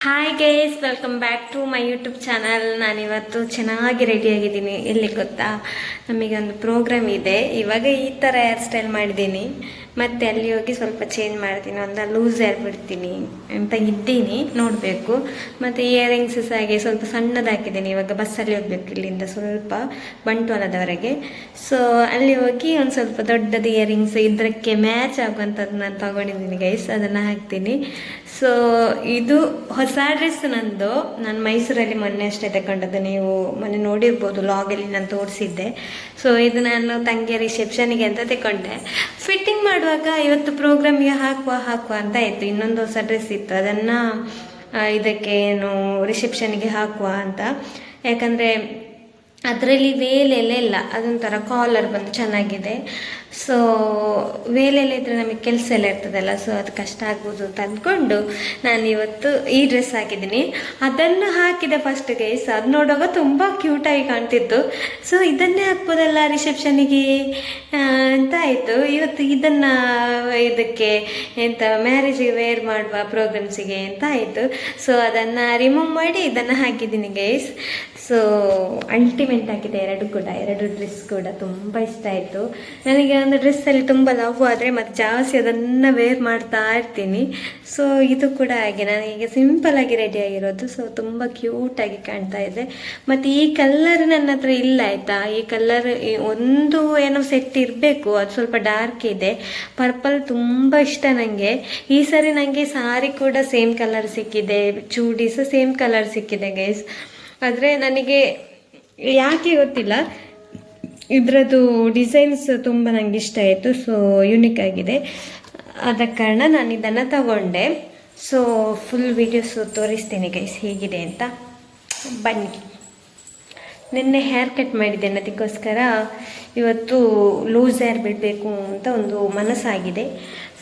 Hi guys, welcome back to my YouTube channel. ನಾನಿವತ್ತು ಚೆನ್ನಾಗಿ ರೆಡಿಯಾಗಿದ್ದೀನಿ. ಎಲ್ಲಿ ಗೊತ್ತಾ, ನಮಗೆ ಒಂದು ಪ್ರೋಗ್ರಾಮ್ ಇದೆ. ಇವಾಗ ಈ ಥರ ಹೇರ್ ಸ್ಟೈಲ್ ಮಾಡಿದ್ದೀನಿ, ಮತ್ತು ಅಲ್ಲಿ ಹೋಗಿ ಸ್ವಲ್ಪ ಚೇಂಜ್ ಮಾಡ್ತೀನಿ, ಒಂದು ಲೂಸ್ ಹೇರ್ ಬಿಡ್ತೀನಿ ಅಂತ ಇದ್ದೀನಿ, ನೋಡಬೇಕು. ಮತ್ತು ಇಯರಿಂಗ್ಸ್ ಹಾಗೆ ಸ್ವಲ್ಪ ಸಣ್ಣದಾಕಿದ್ದೀನಿ. ಇವಾಗ ಬಸ್ಸಲ್ಲಿ ಹೋಗ್ಬೇಕು ಇಲ್ಲಿಂದ ಸ್ವಲ್ಪ ಬಂಟ್ವಾಳದವರೆಗೆ. ಸೊ ಅಲ್ಲಿ ಹೋಗಿ ಒಂದು ಸ್ವಲ್ಪ ದೊಡ್ಡದು ಇಯರಿಂಗ್ಸ್ ಇದಕ್ಕೆ ಮ್ಯಾಚ್ ಆಗುವಂಥದ್ದು ನಾನು ತೊಗೊಂಡಿದ್ದೀನಿ ಗೈಸ್, ಅದನ್ನು ಹಾಕ್ತೀನಿ. ಸೊ ಇದು ಹೊಸ ಡ್ರೆಸ್ ನಂದು. ನಾನು ಮೈಸೂರಲ್ಲಿ ಮೊನ್ನೆ ಅಷ್ಟೇ ತಗೊಂಡದ್ದು, ನೀವು ಮೊನ್ನೆ ನೋಡಿರ್ಬೋದು ಲಾಗಲ್ಲಿ ನಾನು ತೋರಿಸಿದ್ದೆ. ಸೊ ಇದು ನಾನು ತಂಗಿಯ ರಿಸೆಪ್ಷನಿಗೆ ಅಂತ ತಗೊಂಡೆ. ಫಿಟ್ಟಿಂಗ್ ಮಾಡುವಾಗ ಇವತ್ತು ಪ್ರೋಗ್ರಾಮಿಗೆ ಹಾಕುವ ಅಂತ ಆಯಿತು. ಇನ್ನೊಂದು ಹೊಸ ಡ್ರೆಸ್ ಇತ್ತು, ಅದನ್ನು ಇದಕ್ಕೆ ಏನು ರಿಸೆಪ್ಷನಿಗೆ ಹಾಕುವ ಅಂತ. ಯಾಕಂದರೆ ಅದರಲ್ಲಿ ವೇಲೆಲ್ಲ ಇಲ್ಲ, ಅದೊಂಥರ ಕಾಲರ್ ಬಂದು ಚೆನ್ನಾಗಿದೆ. ಸೊ ವೇಲೆಲ್ಲ ಇದ್ದರೆ ನಮಗೆ ಕೆಲಸ ಎಲ್ಲ ಇರ್ತದಲ್ಲ, ಸೊ ಅದು ಕಷ್ಟ ಆಗ್ಬೋದು ಅಂತ ಅಂದ್ಕೊಂಡು ನಾನು ಇವತ್ತು ಈ ಡ್ರೆಸ್ ಹಾಕಿದ್ದೀನಿ. ಅದನ್ನು ಹಾಕಿದೆ ಫಸ್ಟ್ ಗೈಸ್, ಅದು ನೋಡುವಾಗ ತುಂಬ ಕ್ಯೂಟಾಗಿ ಕಾಣ್ತಿತ್ತು. ಸೊ ಇದನ್ನೇ ಹಾಕ್ಬೋದಲ್ಲ ರಿಸೆಪ್ಷನಿಗೆ ಅಂತ ಆಯಿತು. ಇವತ್ತು ಇದನ್ನು ಇದಕ್ಕೆ ಎಂತ ಮ್ಯಾರೇಜಿಗೆ ವೇರ್ ಮಾಡುವ ಪ್ರೋಗ್ರಾಮ್ಸಿಗೆ ಅಂತ ಆಯಿತು. ಸೊ ಅದನ್ನು ರಿಮೂವ್ ಮಾಡಿ ಇದನ್ನು ಹಾಕಿದ್ದೀನಿ ಗೈಸ್. ಸೊ ಅಲ್ಟಿಮೇಟ್ ಆಗಿದೆ ಎರಡು ಡ್ರೆಸ್ ಕೂಡ ತುಂಬ ಇಷ್ಟ ಆಯಿತು ನನಗೆ. ಒಂದು ಡ್ರೆಸ್ಸಲ್ಲಿ ತುಂಬ ಲವ್ ಆದರೆ ಮತ್ತು ಜಾಸ್ತಿ ಅದನ್ನು ವೇರ್ ಮಾಡ್ತಾ ಇರ್ತೀನಿ. ಸೊ ಇದು ಕೂಡ ಹಾಗೆ, ನನಗೆ ಸಿಂಪಲ್ಲಾಗಿ ರೆಡಿ ಆಗಿರೋದು. ಸೊ ತುಂಬ ಕ್ಯೂಟಾಗಿ ಕಾಣ್ತಾ ಇದೆ. ಮತ್ತು ಈ ಕಲರ್ ನನ್ನ ಹತ್ರ ಇಲ್ಲ ಆಯಿತಾ. ಈ ಕಲರ್ ಒಂದು ಏನೋ ಸೆಟ್ ಇರಬೇಕು, ಅದು ಸ್ವಲ್ಪ ಡಾರ್ಕ್ ಇದೆ. ಪರ್ಪಲ್ ತುಂಬ ಇಷ್ಟ ನನಗೆ. ಈ ಸರಿ ನನಗೆ ಸಾರಿ ಕೂಡ ಸೇಮ್ ಕಲರ್ ಸಿಕ್ಕಿದೆ, ಚೂಡಿ ಸಹ ಸೇಮ್ ಕಲರ್ ಸಿಕ್ಕಿದೆ ಗೈಸ್. ಆದರೆ ನನಗೆ ಯಾಕೆ ಗೊತ್ತಿಲ್ಲ, ಇದರದ್ದು ಡಿಸೈನ್ಸ್ ತುಂಬ ನನಗೆ ಇಷ್ಟ ಆಯಿತು. ಸೊ ಯುನಿಕ್ ಆಗಿದೆ, ಆದ ಕಾರಣ ನಾನು ಇದನ್ನು ತಗೊಂಡೆ. ಸೊ ಫುಲ್ ವೀಡಿಯೋಸು ತೋರಿಸ್ತೀನಿ ಗೈಸ್ ಹೇಗಿದೆ ಅಂತ, ಬನ್ನಿ. ನಿನ್ನೆ ಹೇರ್ ಕಟ್ ಮಾಡಿದ್ದೇನೆ, ಅದಕ್ಕೋಸ್ಕರ ಇವತ್ತು ಲೂಸ್ ಹೇರ್ ಬಿಡಬೇಕು ಅಂತ ಒಂದು ಮನಸ್ಸಾಗಿದೆ.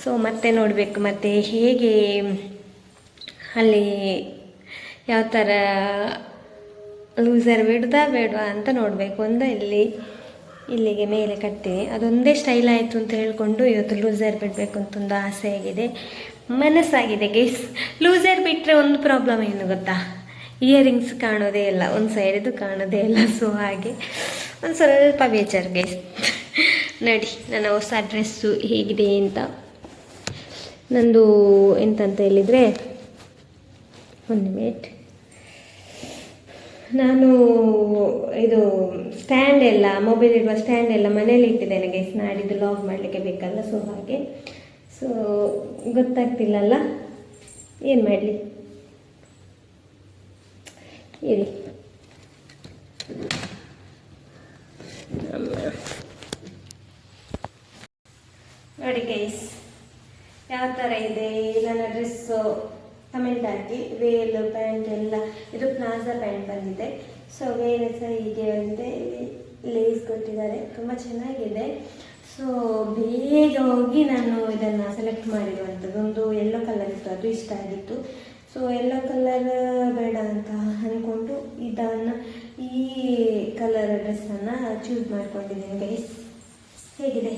ಸೊ ಮತ್ತೆ ನೋಡಬೇಕು, ಮತ್ತು ಹೇಗೆ ಅಲ್ಲಿ ಯಾವ ಥರ ಲೂಸರ್ ಬಿಡ್ದಾ ಬೇಡವಾ ಅಂತ ನೋಡಬೇಕು. ಒಂದು ಇಲ್ಲಿಗೆ ಮೇಲೆ ಕಟ್ತೀನಿ, ಅದೊಂದೇ ಸ್ಟೈಲ್ ಆಯಿತು ಅಂತ ಹೇಳಿಕೊಂಡು ಇವತ್ತು ಲೂಸರ್ ಬಿಡಬೇಕು ಅಂತ ಒಂದು ಆಸೆ ಆಗಿದೆ, ಮನಸ್ಸಾಗಿದೆ ಗೈಸ್. ಲೂಸರ್ ಬಿಟ್ಟರೆ ಒಂದು ಪ್ರಾಬ್ಲಮ್ ಏನು ಗೊತ್ತಾ, ಇಯರಿಂಗ್ಸ್ ಕಾಣೋದೇ ಇಲ್ಲ, ಒಂದು ಸೈಡಿದು ಕಾಣೋದೇ ಇಲ್ಲ. ಸೊ ಹಾಗೆ ಒಂದು ಸ್ವಲ್ಪ ಬೇಜಾರು ಗೈಸ್. ನೋಡಿ ನನ್ನ ಹೊಸ ಡ್ರೆಸ್ಸು ಹೇಗಿದೆ ಅಂತ. ನಂದು ಎಂತಂತ ಹೇಳಿದರೆ, ಒಂದು ಮಿನಿಟ್, ನಾನು ಇದು ಸ್ಟ್ಯಾಂಡ್ ಎಲ್ಲ, ಮೊಬೈಲ್ ಇಡುವ ಸ್ಟ್ಯಾಂಡ್ ಎಲ್ಲ ಮನೇಲಿ ಇಟ್ಟಿದ್ದೇನೆ ಗೈಸ್, ನಾಡಿದ್ದು ಲಾಗ್ ಮಾಡಲಿಕ್ಕೆ ಬೇಕಲ್ಲ. ಸೊ ಹಾಗೆ, ಸೊ ಗೊತ್ತಾಗ್ತಿಲ್ಲಲ್ಲ ಏನು ಮಾಡಲಿ, ಇರಿ. ನೋಡಿ ಗೈಸ್ ಯಾವ ಥರ ಇದೆ ನನ್ನ ಡ್ರೆಸ್ಸು, ಕಮೆಂಟ್ ಹಾಕಿ. ವೇಲ್ ಪ್ಯಾಂಟ್ ಎಲ್ಲ ಇದು ಪ್ಲಾಜಾ ಪ್ಯಾಂಟ್ ಬಂದಿದೆ. ಸೊ ವೇಲ್ ಸಹ ಹೀಗೆ ಬಂದಿದೆ, ಲೇಸ್ ಕೊಟ್ಟಿದ್ದಾರೆ, ತುಂಬ ಚೆನ್ನಾಗಿದೆ. ಸೊ ಬೇಗ ಹೋಗಿ ನಾನು ಇದನ್ನು ಸೆಲೆಕ್ಟ್ ಮಾಡಿರುವಂಥದ್ದು. ಒಂದು ಯೆಲ್ಲೋ ಕಲರ್ ಇತ್ತು, ಅದು ಇಷ್ಟ ಆಗಿತ್ತು. ಸೊ ಯೆಲ್ಲೋ ಕಲರ್ ಬೇಡ ಅಂತ ಅಂದ್ಕೊಂಡು ಈ ಕಲರ್ ಡ್ರೆಸ್ಸನ್ನು ಚೂಸ್ ಮಾಡ್ಕೊಂಡಿದ್ದೀನಿ ಗೈಸ್. ಹೇಗಿದೆ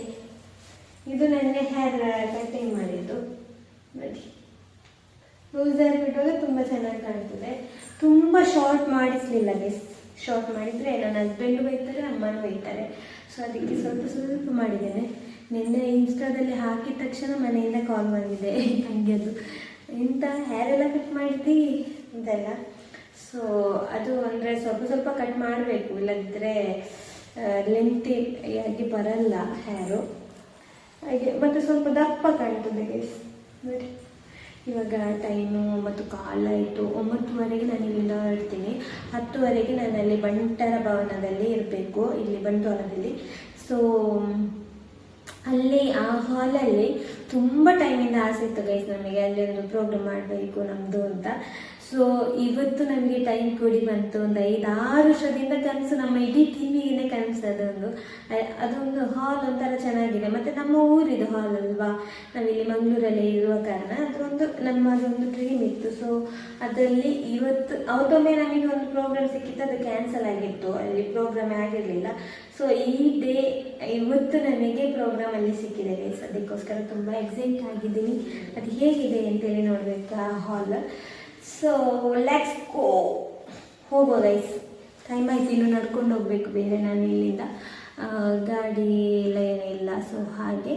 ಇದು? ನೆನ್ನೆ ಹೇರ್ ಕಟಿಂಗ್ ಮಾಡಿದ್ದು ನೋಡಿ. ಲೂಸ್ ಹೇರ್ ಬಿಡುವಾಗ ತುಂಬ ಚೆನ್ನಾಗಿ ಕಾಣ್ತದೆ. ತುಂಬ ಶಾರ್ಟ್ ಮಾಡಿಸಲಿಲ್ಲ ಗೈಸ್, ಶಾರ್ಟ್ ಮಾಡಿದರೆ ನನ್ನ ಹಸ್ಬೆಂಡು ಬೈತಾರೆ, ಅಮ್ಮನೂ ಬೈತಾರೆ. ಸೊ ಅದಕ್ಕೆ ಸ್ವಲ್ಪ ಮಾಡಿದ್ದೇನೆ. ನಿನ್ನೆ ಇನ್ಸ್ಟಾದಲ್ಲಿ ಹಾಕಿದ ತಕ್ಷಣ ಮನೆಯಿಂದ ಕಾಲ್ ಬಂದಿದೆ ತಂಗಿಯದು, ಇಂಥ ಹೇರ್ ಎಲ್ಲ ಕಟ್ ಮಾಡಿದ್ದಿ ಅಂತೆಲ್ಲ. ಸೊ ಅದು ಅಂದರೆ ಸ್ವಲ್ಪ ಕಟ್ ಮಾಡಬೇಕು, ಇಲ್ಲದಿದ್ದರೆ ಲೆಂತಿ ಆಗಿ ಬರಲ್ಲ ಹೇರು ಹಾಗೆ. ಮತ್ತು ಸ್ವಲ್ಪ ದಪ್ಪ ಕಾಣ್ತದೆ ಗೈಸ್ ನೋಡಿ. ಇವಾಗ ಟೈಮು 9:15 ಆಯಿತು. 9:00ವರೆಗೆ ನಾನು ಇಲ್ಲಿಂದ ಹೊರಡ್ತೀನಿ. 10:00ವರೆಗೆ ನಾನು ಅಲ್ಲಿ ಬಂಟರ ಭವನದಲ್ಲಿ ಇರಬೇಕು, ಇಲ್ಲಿ ಬಂಟ್ವಾಳದಲ್ಲಿ. ಸೊ ಅಲ್ಲಿ ಆ ಹಾಲಲ್ಲಿ ತುಂಬ ಟೈಮಿಂದ ಆಸೆ ಇತ್ತು ಗೈಸ್ ನಮಗೆ, ಅಲ್ಲಿ ಒಂದು ಪ್ರೋಗ್ರಾಮ್ ಮಾಡಬೇಕು ನಮ್ಮದು ಅಂತ. ಸೊ ಇವತ್ತು ನಮಗೆ ಟೈಮ್ ಕೂಡಿ ಬಂತು. ಒಂದು 5-6 ವರ್ಷದಿಂದ ಕನಸು, ನಮ್ಮ ಇಡೀ ಟೀಮಿಗೆ ಕನಸು ಅದೊಂದು ಹಾಲ್ ಒಂಥರ ಚೆನ್ನಾಗಿದೆ. ಮತ್ತು ನಮ್ಮ ಊರಿದು ಹಾಲ್ ಅಲ್ವಾ, ನಾವಿಲ್ಲಿ ಮಂಗಳೂರಲ್ಲಿ ಇರುವ ಕಾರಣ ನಮ್ಮದೊಂದು ಡ್ರೀಮ್ ಇತ್ತು. ಸೊ ಅದರಲ್ಲಿ ಅವತ್ತೊಮ್ಮೆ ನಮಗೆ ಒಂದು ಪ್ರೋಗ್ರಾಮ್ ಸಿಕ್ಕಿತ್ತು, ಅದು ಕ್ಯಾನ್ಸಲ್ ಆಗಿತ್ತು, ಅಲ್ಲಿ ಪ್ರೋಗ್ರಾಮ್ ಆಗಿರಲಿಲ್ಲ. ಸೊ ಇವತ್ತು ನನಗೆ ಪ್ರೋಗ್ರಾಮಲ್ಲಿ ಸಿಕ್ಕಿದೆ ಗೈಸ್, ಅದಕ್ಕೋಸ್ಕರ ತುಂಬ ಎಕ್ಸೈಟ್ ಆಗಿದ್ದೀನಿ. ಅದು ಹೇಗಿದೆ ಅಂತೇಳಿ ನೋಡಬೇಕು ಆ ಹಾಲ್. ಸೊ ಲೆಟ್ಸ್ ಗೋ, ಹೋಗುವ ಗೈಸ್. ಟೈಮ್ ಆಯ್ತು, ಇನ್ನು ನಡ್ಕೊಂಡು ಹೋಗಬೇಕು ಬೇರೆ. ನಾನು ಇಲ್ಲಿಂದ ಗಾಡಿ ಎಲ್ಲ ಏನಿಲ್ಲ. ಸೊ ಹಾಗೆ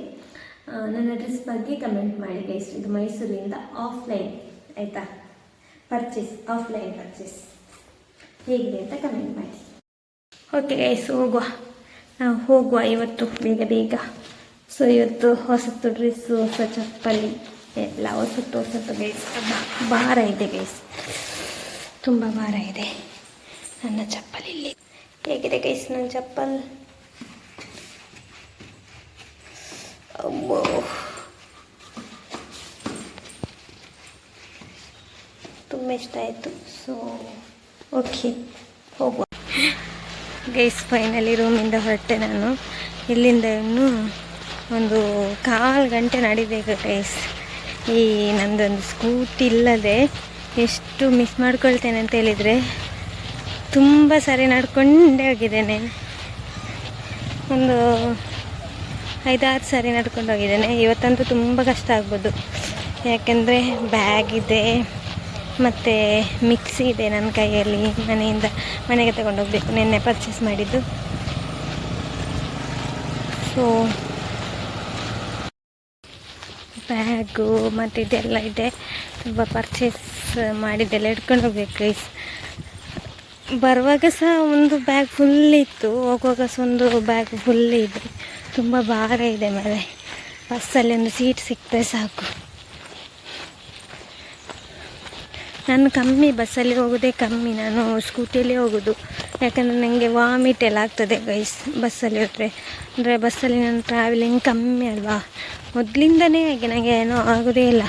ನನ್ನ ಡ್ರೆಸ್ ಬಗ್ಗೆ ಕಮೆಂಟ್ ಮಾಡಿ ಗೈಸ್. ಇದು ಮೈಸೂರಿಂದ ಆಫ್ಲೈನ್ ಆಯಿತಾ, ಆಫ್ಲೈನ್ ಪರ್ಚೇಸ್ ಹೇಗಿದೆ ಅಂತ ಕಮೆಂಟ್ ಮಾಡಿ. ಓಕೆ ಗೈಸ್, ಹೋಗುವ ಇವತ್ತು ಬೇಗ ಬೇಗ. ಸೊ ಇವತ್ತು ಹೊಸತು ಡ್ರೆಸ್ಸು, ಹೊಸ ಚಪ್ಪಲಿ ಎಲ್ಲ ಹೊಸತು ಗೈಸ್. ಭಾರ ಇದೆ ಗೈಸ್, ತುಂಬ ಭಾರ ಇದೆ ನನ್ನ ಚಪ್ಪಲಿಲ್ಲಿ. ಹೇಗಿದೆ ಗೈಸ್ ನನ್ನ ಚಪ್ಪಲ್? ಅಮ್ಮೋ, ತುಂಬ ಇಷ್ಟ ಆಯಿತು. ಸೊ ಓಕೆ, ಹೋಗುವ ಗೈಸ್. ಫೈನಲಿ ರೂಮಿಂದ ಹೊರಟೆ ನಾನು. ಇಲ್ಲಿಂದ ಇನ್ನೂ ಒಂದು 1/4 ಗಂಟೆ ನಡಿಬೇಕು ಗೈಸ್. ಈ ನಂದೊಂದು ಸ್ಕೂಟಿ ಇಲ್ಲದೆ ಎಷ್ಟು ಮಿಸ್ ಮಾಡ್ಕೊಳ್ತೇನೆ ಅಂತ ಹೇಳಿದರೆ, ತುಂಬ ಸರಿ ನಡ್ಕೊಂಡೇ ಹೋಗಿದ್ದೇನೆ. ಒಂದು 5-6 ಸಾರಿ ನಡ್ಕೊಂಡು ಹೋಗಿದ್ದೇನೆ. ಇವತ್ತಂತೂ ತುಂಬ ಕಷ್ಟ ಆಗ್ಬೋದು, ಯಾಕೆಂದರೆ ಬ್ಯಾಗ್ ಇದೆ ಮತ್ತು ಮಿಕ್ಸಿ ಇದೆ ನನ್ನ ಕೈಯಲ್ಲಿ. ಮನೆಗೆ ತಗೊಂಡು ಹೋಗಬೇಕು, ನಿನ್ನೆ ಪರ್ಚೇಸ್ ಮಾಡಿದ್ದು. ಸೊ ಬ್ಯಾಗು ಮತ್ತು ಇದೆಲ್ಲ ಇದೆ, ತುಂಬ ಪರ್ಚೇಸ್ ಮಾಡಿದ್ದೆಲ್ಲ ಇಟ್ಕೊಂಡು ಹೋಗ್ಬೇಕು ಗೈಸ್. ಬರುವಾಗ ಸಹ ಒಂದು ಬ್ಯಾಗ್ ಫುಲ್ ಇತ್ತು, ಹೋಗುವಾಗ ಸಹ ಒಂದು ಬ್ಯಾಗ್ ಫುಲ್ ಇದೆ. ತುಂಬ ಭಾರ ಇದೆ ಮೇಲೆ. ಬಸ್ಸಲ್ಲಿ ಒಂದು ಸೀಟ್ ಸಿಕ್ಕರೆ ಸಾಕು. ನಾನು ಕಮ್ಮಿ ಬಸ್ಸಲ್ಲಿ ಹೋಗೋದೇ ಕಮ್ಮಿ, ನಾನು ಸ್ಕೂಟಿಯಲ್ಲಿ ಹೋಗೋದು. ಯಾಕಂದರೆ ನನಗೆ ವಾಮಿಟ್ ಎಲ್ಲ ಆಗ್ತದೆ ಗೈಸ್ ಬಸ್ಸಲ್ಲಿ ಹೋದರೆ. ಅಂದರೆ ಬಸ್ಸಲ್ಲಿ ನಾನು ಟ್ರಾವೆಲಿಂಗ್ ಕಮ್ಮಿ ಅಲ್ವಾ, ಮೊದಲಿಂದನೇ ಹಾಗೆ ನನಗೆ ಏನೋ ಆಗೋದೇ ಇಲ್ಲ.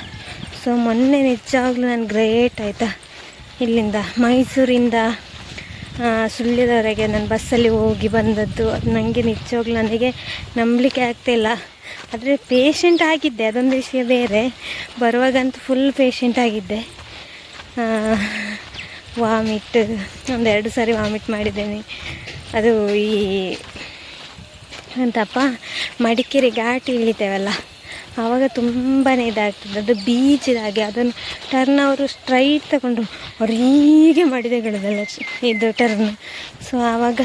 ಸೊ ಮೊನ್ನೆ ನಿಜವಾಗ್ಲೂ ನಾನು ಗ್ರೇಟ್ ಆಯಿತಾ, ಇಲ್ಲಿಂದ ಮೈಸೂರಿಂದ ಸುಳ್ಯದವರೆಗೆ ನಾನು ಬಸ್ಸಲ್ಲಿ ಹೋಗಿ ಬಂದದ್ದು. ಅದು ನನಗೆ ನಿಜವಾಗ್ಲೂ ನನಗೆ ನಂಬಲಿಕ್ಕೆ ಆಗ್ತಾಯಿಲ್ಲ. ಆದರೆ ಪೇಷಂಟ್ ಆಗಿದ್ದೆ, ಅದೊಂದು ವಿಷಯ ಬೇರೆ. ಬರುವಾಗಂತೂ ಫುಲ್ ಪೇಷಂಟ್ ಆಗಿದ್ದೆ. ವಾಮಿಟ್ 1-2 ಸಾರಿ ವಾಮಿಟ್ ಮಾಡಿದ್ದೇನೆ. ಅದು ಈ ಅಂತಪ್ಪ ಮಡಿಕೇರಿ ಘಾಟಿ ಇಳಿತೇವಲ್ಲ, ಆವಾಗ ತುಂಬಾ ಇದಾಗ್ತದೆ. ಅದು ಬೀಚಿದಾಗೆ, ಅದನ್ನು ಟರ್ನ್ ಅವರು ಸ್ಟ್ರೈಟ್ ತಗೊಂಡು ಅವ್ರು ಹೀಗೆ ಮಾಡಿದೆಗಳದೆಲ್ಲ ಇದು ಟರ್ನ್. ಸೊ ಆವಾಗ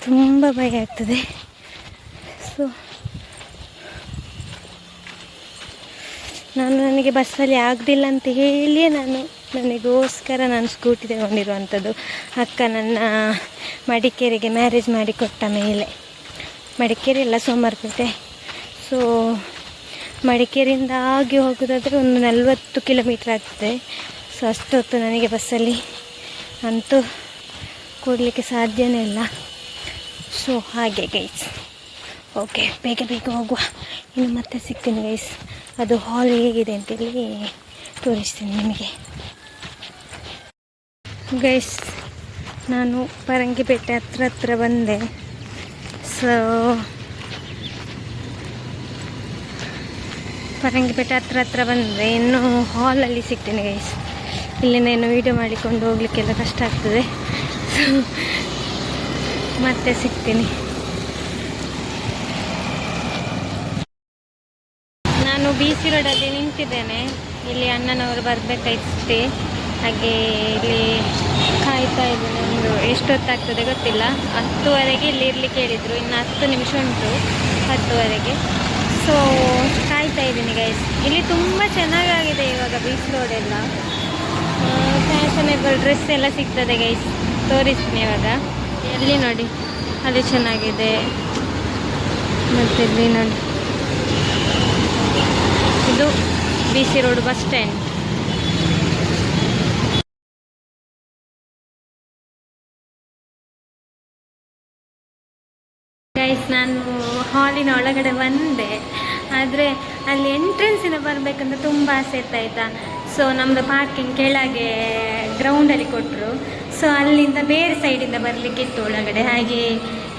ತುಂಬ ಭಯ ಆಗ್ತದೆ. ಸೊ ನನಗೆ ಬಸ್ಸಲ್ಲಿ ಆಗೋದಿಲ್ಲ ಅಂತ ಹೇಳಿಯೇ ನನಗೋಸ್ಕರ ನಾನು ಸ್ಕೂಟಿ ತಗೊಂಡಿರುವಂಥದ್ದು. ಅಕ್ಕ ನನ್ನ ಮಡಿಕೇರಿಗೆ ಮ್ಯಾರೇಜ್ ಮಾಡಿ ಕೊಟ್ಟ ಮೇಲೆ, ಮಡಿಕೇರಿ ಎಲ್ಲ ಸೋಮವಾರಪೇಟೆ. ಸೊ ಮಡಿಕೇರಿಯಿಂದ ಆಗಿ ಹೋಗೋದಾದರೆ ಒಂದು 40 ಕಿಲೋಮೀಟ್ರ್ ಆಗ್ತದೆ. ಸೊ ಅಷ್ಟೊತ್ತು ನನಗೆ ಬಸ್ಸಲ್ಲಿ ಅಂತೂ ಕೊಡಲಿಕ್ಕೆ ಸಾಧ್ಯನೇ ಇಲ್ಲ. ಸೊ ಹಾಗೆ ಗೈಸ್. ಓಕೆ, ಬೇಗ ಬೇಗ ಹೋಗುವ. ಇನ್ನು ಮತ್ತೆ ಸಿಗ್ತೀನಿ ಗೈಸ್. ಅದು ಹಾಲ್ ಹೇಗಿದೆ ಅಂತೇಳಿ ತೋರಿಸ್ತೀನಿ ನಿಮಗೆ ಗೈಸ್. ನಾನು ಪರಂಗಿಪೇಟೆ ಹತ್ರ ಬಂದೆ. ಸೊ ಪರಂಗಿಪೇಟೆ ಹತ್ರ ಬಂದರೆ ಇನ್ನು ಹಾಲಲ್ಲಿ ಸಿಗ್ತೀನಿ ಗೈಸ್. ಇಲ್ಲಿಂದ ಏನು ವೀಡಿಯೋ ಮಾಡಿಕೊಂಡು ಹೋಗಲಿಕ್ಕೆಲ್ಲ ಕಷ್ಟ ಆಗ್ತದೆ. ಸೊ ಮತ್ತೆ ಸಿಗ್ತೀನಿ. ನಾನು BC ರೋಡಲ್ಲಿ ನಿಂತಿದ್ದೇನೆ. ಇಲ್ಲಿ ಅಣ್ಣನವರು ಬರಬೇಕಾಯ್ತಷ್ಟೇ, ಹಾಗೆ ಇಲ್ಲಿ ಕಾಯ್ತಾ ಇದ್ದೀನಿ. ಒಂದು ಎಷ್ಟೊತ್ತಾಗ್ತದೆ ಗೊತ್ತಿಲ್ಲ. 10ವರೆಗೆ ಇಲ್ಲಿ ಇರಲಿಕ್ಕೆ ಹೇಳಿದರು. ಇನ್ನು 10 ನಿಮಿಷ ಉಂಟು 10ವರೆಗೆ. ಸೊ ಕಾಯ್ತಾ ಇದ್ದೀನಿ ಗೈಸ್. ಇಲ್ಲಿ ತುಂಬ ಚೆನ್ನಾಗಾಗಿದೆ ಇವಾಗ BC ರೋಡೆಲ್ಲ. ಫ್ಯಾಷನೇಬಲ್ ಡ್ರೆಸ್ ಎಲ್ಲ ಸಿಗ್ತದೆ ಗೈಸ್, ತೋರಿಸ್ತೀನಿ ಇವಾಗ. ಎಲ್ಲಿ ನೋಡಿ, ಅಲ್ಲಿ ಚೆನ್ನಾಗಿದೆ. ಮತ್ತು ಇಲ್ಲಿ ನೋಡಿ, ಇದು BC road bus stand. Guys, ನಾನು ಹಾಲಿನ ಒಳಗಡೆ ಬಂದೆ, ಆದರೆ ಅಲ್ಲಿ ಎಂಟ್ರೆನ್ಸಿನ ಬರಬೇಕಂತ ತುಂಬ ಆಸೆ ಇತ್ತಾಯ್ತಾ. ಸೊ ನಮ್ಮದು ಪಾರ್ಕಿಂಗ್ ಕೆಳಗೆ ಗ್ರೌಂಡಲ್ಲಿ ಕೊಟ್ಟರು. ಸೊ ಅಲ್ಲಿಂದ ಬೇರೆ ಸೈಡಿಂದ ಬರಲಿಕ್ಕೆ ಇತ್ತು ಒಳಗಡೆ. ಹಾಗೆ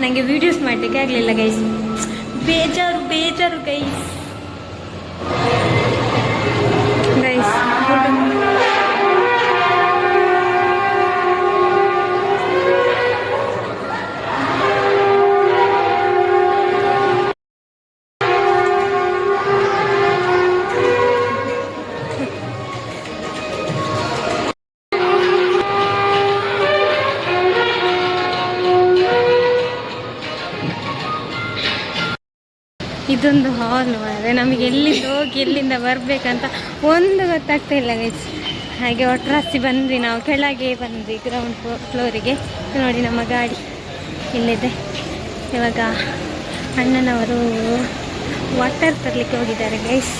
ನನಗೆ ವೀಡಿಯೋಸ್ ಮಾಡಲಿಕ್ಕೆ ಆಗಲಿಲ್ಲ ಗೈಸ್. ಬೇಜಾರು ಗೈಸ್. ಇದೊಂದು ಹಾಲ್ ಮಾರೆ, ನಮಗೆ ಎಲ್ಲಿಂದ ಹೋಗಿ ಎಲ್ಲಿಂದ ಬರಬೇಕಂತ ಒಂದು ಗೊತ್ತಾಗ್ತಾ ಇಲ್ಲ ಗೈಸ್. ಹಾಗೆ ಒಟ್ರಾಸಿ ಬಂದ್ವಿ, ನಾವು ಕೆಳಗೆ ಬಂದ್ವಿ ಗ್ರೌಂಡ್ ಫ್ಲೋರಿಗೆ. ನೋಡಿ ನಮ್ಮ ಗಾಡಿ ಇಲ್ಲಿದೆ. ಇವಾಗ ಅಣ್ಣನವರು ವಾಟರ್ ತರಲಿಕ್ಕೆ ಹೋಗಿದ್ದಾರೆ ಗೈಸ್.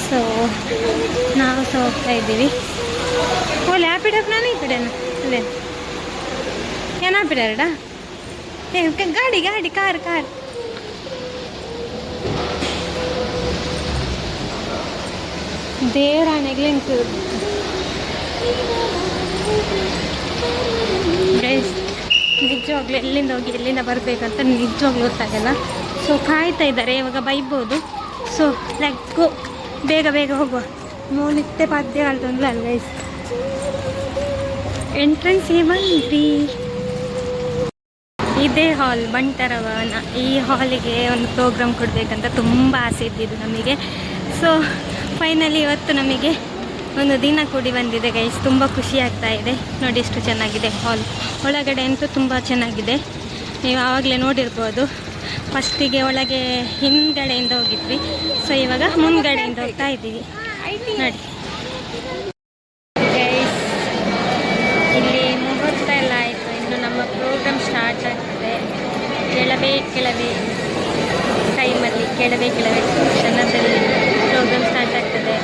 ಸೊ ನಾವು ಸಹ ಹೋಗ್ತಾ ಇದ್ದೀವಿ. ಓಲೆ ಆಪಿಡಪ್ ನಾನು ಈ ಕಡೆನ ಅಲ್ಲೇ ಏನು ಆಪಿಡಾರಡ ಗಾಡಿ ಗಾಡಿ ಕಾರ್ ಕಾರ್ ದೇವರಾಣೆಗೆ ಉಂಟು ಗೈಸ್. ನಿಜವಾಗ್ಲೂ ಎಲ್ಲಿಂದ ಹೋಗಿ ಎಲ್ಲಿಂದ ಬರಬೇಕಂತ ನಿಜವಾಗ್ಲೂ ಗೊತ್ತಾಗಲ್ಲ. ಸೊ ಕಾಯ್ತಾ ಇದ್ದಾರೆ, ಇವಾಗ ಬೈಬೋದು. ಸೊ ಲೆಟ್ಸ್ ಗೋ, ಬೇಗ ಬೇಗ ಹೋಗುವ. ಮೂಲಿತ್ತೆ ಪದ್ಯ ಆಳ್ತಂದ್ಲ ಅಲ್ಲ ಗೈಸ್. ಎಂಟ್ರೆನ್ಸ್ಗೆ ಬಂದ್ರಿ. ಇದೇ ಹಾಲ್ ಬಂಟರ ಭವನ. ಈ ಹಾಲಿಗೆ ಒಂದು ಪ್ರೋಗ್ರಾಮ್ ಕೊಡಬೇಕಂತ ತುಂಬ ಆಸೆ ಇದ್ದಿದ್ದು ನಮಗೆ. ಸೊ ಫೈನಲಿ ಇವತ್ತು ನಮಗೆ ಒಂದು ದಿನ ಕೂಡಿ ಬಂದಿದೆ ಗೈಸ್. ತುಂಬ ಖುಷಿ ಆಗ್ತಾ ಇದೆ. ನೋಡಿ ಎಷ್ಟು ಚೆನ್ನಾಗಿದೆ ಹಾಲ್. ಒಳಗಡೆ ಅಂತೂ ತುಂಬ ಚೆನ್ನಾಗಿದೆ, ನೀವು ಆವಾಗಲೇ ನೋಡಿರ್ಬೋದು. ಫಸ್ಟಿಗೆ ಒಳಗೆ ಹಿಂದ್ಗಡೆಯಿಂದ ಹೋಗಿದ್ವಿ. ಸೊ ಇವಾಗ ಮುಂದ್ಗಡೆಯಿಂದ ಹೋಗ್ತಾ ಇದ್ದೀವಿ ನೋಡಿ ಗೈಸ್. ಇಲ್ಲಿ ಮುಹೂರ್ತ ಎಲ್ಲ ಆಯಿತು, ಇನ್ನು ನಮ್ಮ ಪ್ರೋಗ್ರಾಮ್ ಸ್ಟಾರ್ಟ್ ಆಗ್ತದೆ. ಕೆಳವೆ ಟೈಮಲ್ಲಿ ಕೆಳವೆ ಕ್ಷಣದಲ್ಲಿ ಪ್ರೋಗ್ರಾಮ್ ಸ್ಟಾರ್ಟ್ ಆಗ್ತದೆ.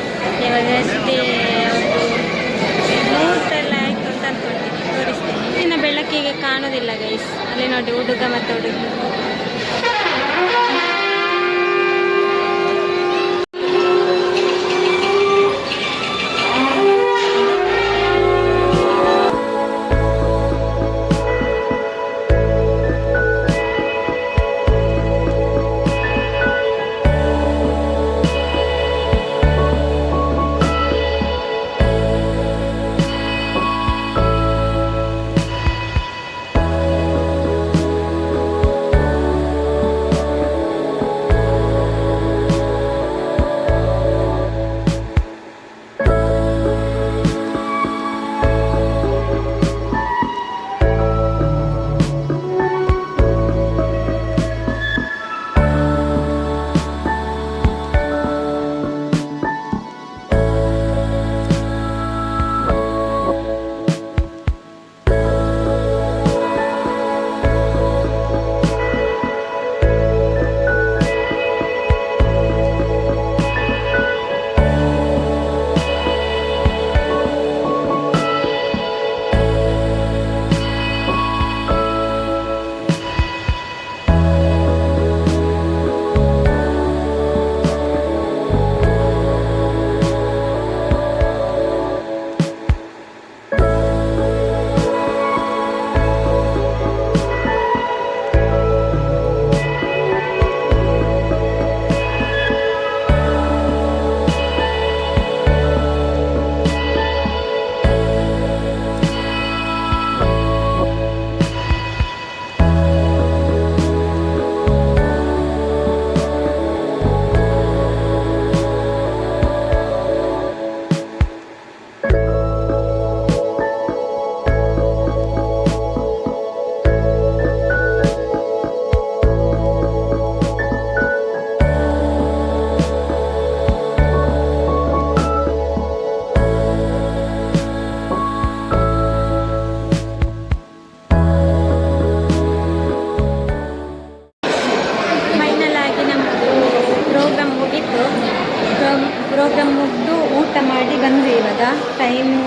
ಇವಾಗ ಅಷ್ಟೇ ಒಂದು ಮುಹೂರ್ತ ಎಲ್ಲ ಆಯಿತು ಅಂತ ಅಂದ್ಕೊಳ್ತೀನಿ, ತೋರಿಸ್ತೀನಿ. ಇನ್ನು ಬೆಳಕಿಗೆ ಕಾಣೋದಿಲ್ಲ ಗೈಸ್. ಅಲ್ಲಿ ನೋಡಿ ಹುಡುಗ ಮತ್ತು ಹುಡುಗಿ. ಪ್ರೋಗ್ರಾಮ್ ಮುಗಿದು ಊಟ ಮಾಡಿ ಬಂದ್ವಿ. ಇವಾಗ ಟೈಮು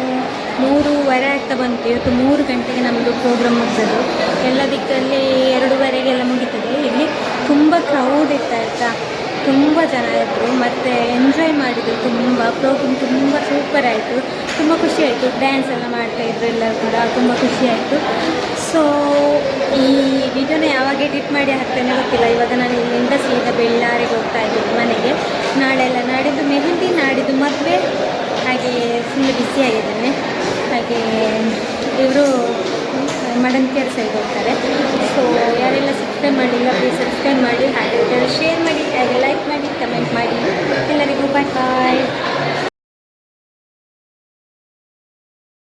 3:30 ಆಗ್ತಾ ಬಂತು. ಇವತ್ತು 3 ಗಂಟೆಗೆ ನಮ್ಮದು ಪ್ರೋಗ್ರಾಮ್ ಮುಗಿಸೋದು. ಎಲ್ಲ ದಿಕ್ಕಲ್ಲಿ 2:30ಗೆಲ್ಲ ಮುಗೀತದೆ. ಇಲ್ಲಿ ತುಂಬ ಕ್ರೌಡ್ ಇತ್ತು ಆಯಿತಾ, ತುಂಬ ಜನ ಇದ್ದರು ಮತ್ತು ಎಂಜಾಯ್ ಮಾಡಿದರು. ಪ್ರೋಗ್ರಾಮ್ ತುಂಬ ಸೂಪರ್ ಆಯಿತು, ತುಂಬ ಖುಷಿ ಆಯಿತು. ಡ್ಯಾನ್ಸ್ ಎಲ್ಲ ಮಾಡ್ತಾಯಿದ್ರು ಎಲ್ಲರೂ ಕೂಡ, ತುಂಬ ಖುಷಿ ಆಯಿತು. ಸೊ ಈ ವಿಡಿಯೋನ ಯಾವಾಗ ಎಡಿಟ್ ಮಾಡಿ ಹಾಕ್ತೇನೆ ಗೊತ್ತಿಲ್ಲ. ಇವಾಗ ನಾನು ಇಲ್ಲಿಂದ ಸೀದಾ ಬೆಳ್ಳಾರಿಗೆ ಹೋಗ್ತಾ ಇದ್ದೀನಿ ಮನೆಗೆ. ನಾಡಿದ್ದು ಮೆಹಂದಿ, ನಾಡಿದ್ದು ಮದುವೆ, ಹಾಗೆ ಫುಲ್ ಬಿಸಿಯಾಗಿದ್ದಾನೆ. ಹಾಗೆ ಇವರು ಮಡಂತಿಯರ್ ಸೈಡ್ ಹೋಗ್ತಾರೆ. ಸೊ ಯಾರೆಲ್ಲ ಸಬ್ಸ್ಕ್ರೈಬ್ ಮಾಡಿಲ್ಲ ಪ್ಲೀಸ್ ಸಬ್ಸ್ಕ್ರೈಬ್ ಮಾಡಿ, ಹಾಗೆ ಶೇರ್ ಮಾಡಿ, ಹಾಗೆ ಲೈಕ್ ಮಾಡಿ, ಕಮೆಂಟ್ ಮಾಡಿ. ಎಲ್ಲರಿಗೂ ಬಾಯ್ ಬಾಯ್.